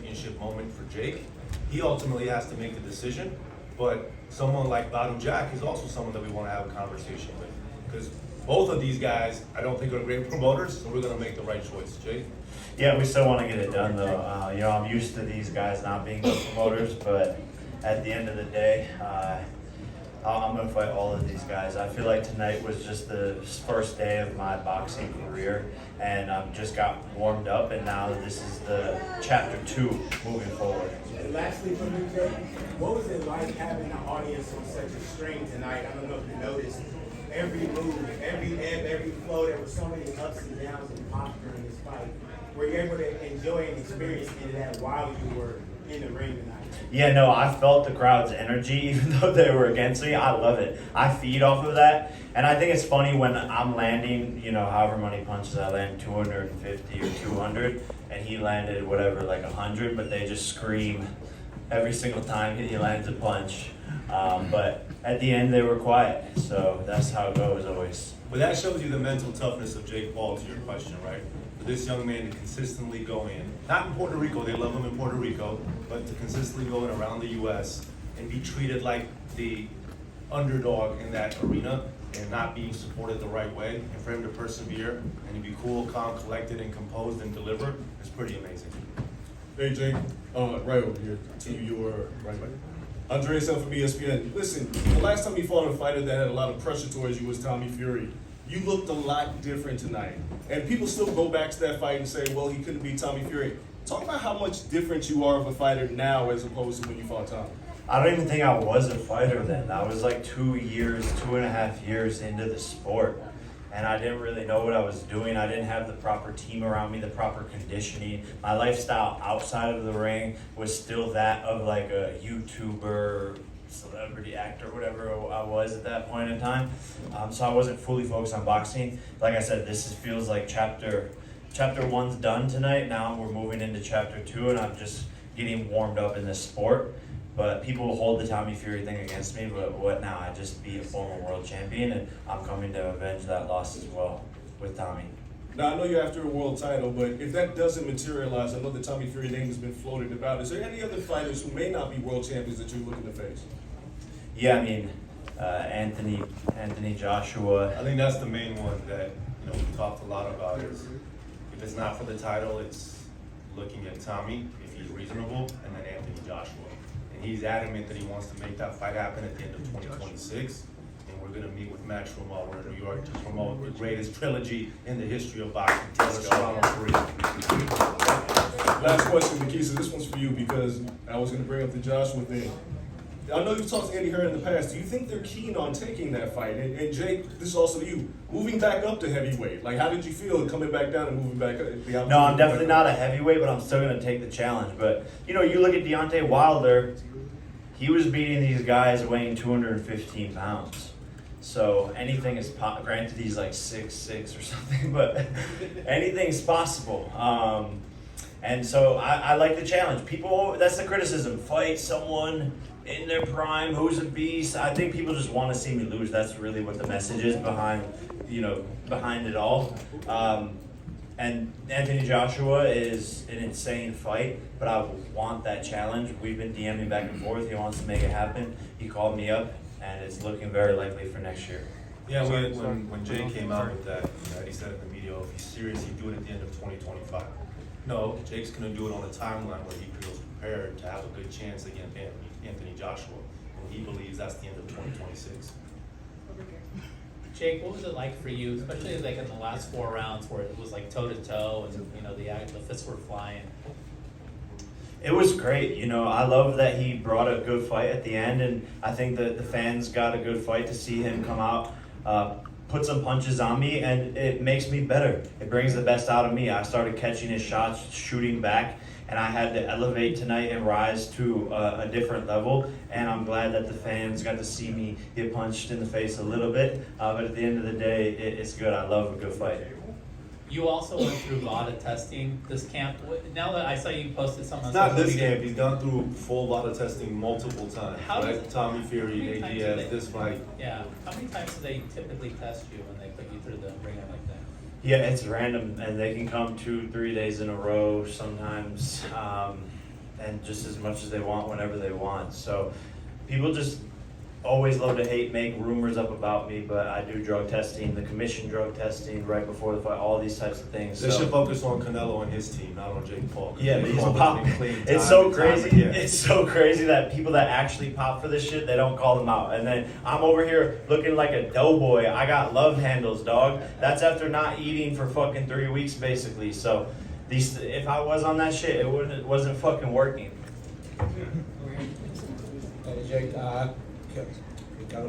championship moment for Jake. He ultimately has to make the decision, but someone like Bottom Jack is also someone that we want to have a conversation with. Because both of these guys, I don't think are great promoters, so we're going to make the right choice. Jake? Yeah, we still want to get it done, though. I'm used to these guys not being good promoters, but at the end of the day, I'm going to fight all of these guys. I feel like tonight was just the first day of my boxing career, and just got warmed up, and now this is the chapter 2 moving forward. And lastly from you, Jay, what was it like having the audience on such a string tonight? I don't know if you noticed every move, every ebb, every flow. There were so many ups and downs and pops during this fight. Were you able to enjoy and experience any of that while you were in the ring tonight? Yeah, no, I felt the crowd's energy, even though they were against me. I love it. I feed off of that. And I think it's funny when I'm landing, however many punches I land, 250 or 200, and he landed whatever, like 100, but they just scream every single time he lands a punch. But at the end, they were quiet. So that's how it goes always. But that shows you the mental toughness of Jake Paul, to your question, right? For this young man to consistently go in, not in Puerto Rico, they love him in Puerto Rico, but to consistently go in around the U.S. and be treated like the underdog in that arena and not being supported the right way, and for him to persevere and to be cool, calm, collected, and composed and deliver is pretty amazing. Hey Jake, right over here to your right. Andreas from ESPN. Listen, the last time you fought a fighter that had a lot of pressure towards you was Tommy Fury. You looked a lot different tonight. And people still go back to that fight and say, well, he couldn't beat Tommy Fury. Talk about how much different you are of a fighter now as opposed to when you fought Tommy. I don't even think I was a fighter then. I was like 2.5 years into the sport. And I didn't really know what I was doing. I didn't have the proper team around me, the proper conditioning. My lifestyle outside of the ring was still that of like a YouTuber, celebrity actor, whatever I was at that point in time. So I wasn't fully focused on boxing. Like I said, feels like chapter 1's done tonight. Now we're moving into chapter 2, and I'm just getting warmed up in this sport. But people will hold the Tommy Fury thing against me, but what now? I just beat a former world champion, and I'm coming to avenge that loss as well with Tommy. Now, I know you're after a world title, but if that doesn't materialize, I know the Tommy Fury name has been floated about. Is there any other fighters who may not be world champions that you're looking to face? Yeah, I mean, Anthony Joshua. I think that's the main one that we talked a lot about. Is if it's not for the title, it's looking at Tommy if he's reasonable, and then Anthony Joshua. And he's adamant that he wants to make that fight happen at the end of 2026. And we're going to meet with Matchroom while we're in New York to promote the greatest trilogy in the history of boxing, Taylor Serrano 3. Last question, Nikisa. This one's for you because I was going to bring up the Joshua thing. I know you've talked to Andy Hearn in the past. Do you think they're keen on taking that fight? And Jake, this is also you. Moving back up to heavyweight. Like, how did you feel coming back down and moving back up? No, I'm definitely not a heavyweight, but I'm still going to take the challenge. But, you look at Deontay Wilder, he was beating these guys weighing 215 pounds. So anything is granted he's like 6'6" or something, but anything's possible. And so I like the challenge. People, that's the criticism. Fight someone in their prime who's a beast. I think people just want to see me lose. That's really what the message is behind it all. And Anthony Joshua is an insane fight, but I want that challenge. We've been DMing back and forth. He wants to make it happen. He called me up, and it's looking very likely for next year. Yeah, when Jay came out with that, he said in the media, if he's serious, he'd do it at the end of 2025. No, Jake's going to do it on a timeline where he feels prepared to have a good chance against Anthony Joshua. And he believes that's the end of 2026. Jake, what was it like for you, especially like in the last 4 rounds where it was like toe to toe and the fists were flying? It was great. I love that he brought a good fight at the end, and I think that the fans got a good fight to see him come out, put some punches on me, and it makes me better. It brings the best out of me. I started catching his shots, shooting back, and I had to elevate tonight and rise to a different level, and I'm glad that the fans got to see me get punched in the face a little bit, but at the end of the day, it's good. I love a good fight. You also went through VADA testing this camp. Now that I saw you posted something on It's not social this media. camp. He's gone through full VADA testing multiple times. Right? Tommy Fury, ADS, this fight. Yeah. How many times do they typically test you when they put you through the ringer like that? Yeah, it's random, and they can come 2-3 days in a row sometimes. and just as much as they want whenever they want. So people just always love to make rumors up about me, but I do drug testing, the commission drug testing right before the fight, all these types of things. They So- should focus on Canelo and his team, not on Jake Paul. 'Cause Yeah, Jake but he's Paul pop. has been clean It's time so and time crazy. again. It's so crazy that people that actually pop for this shit, they don't call them out. And then I'm over here looking like a doughboy. I got love handles, dog. That's after not eating for fucking 3 weeks, basically. So these, if I was on that shit, it wasn't fucking working. Hey, Jake,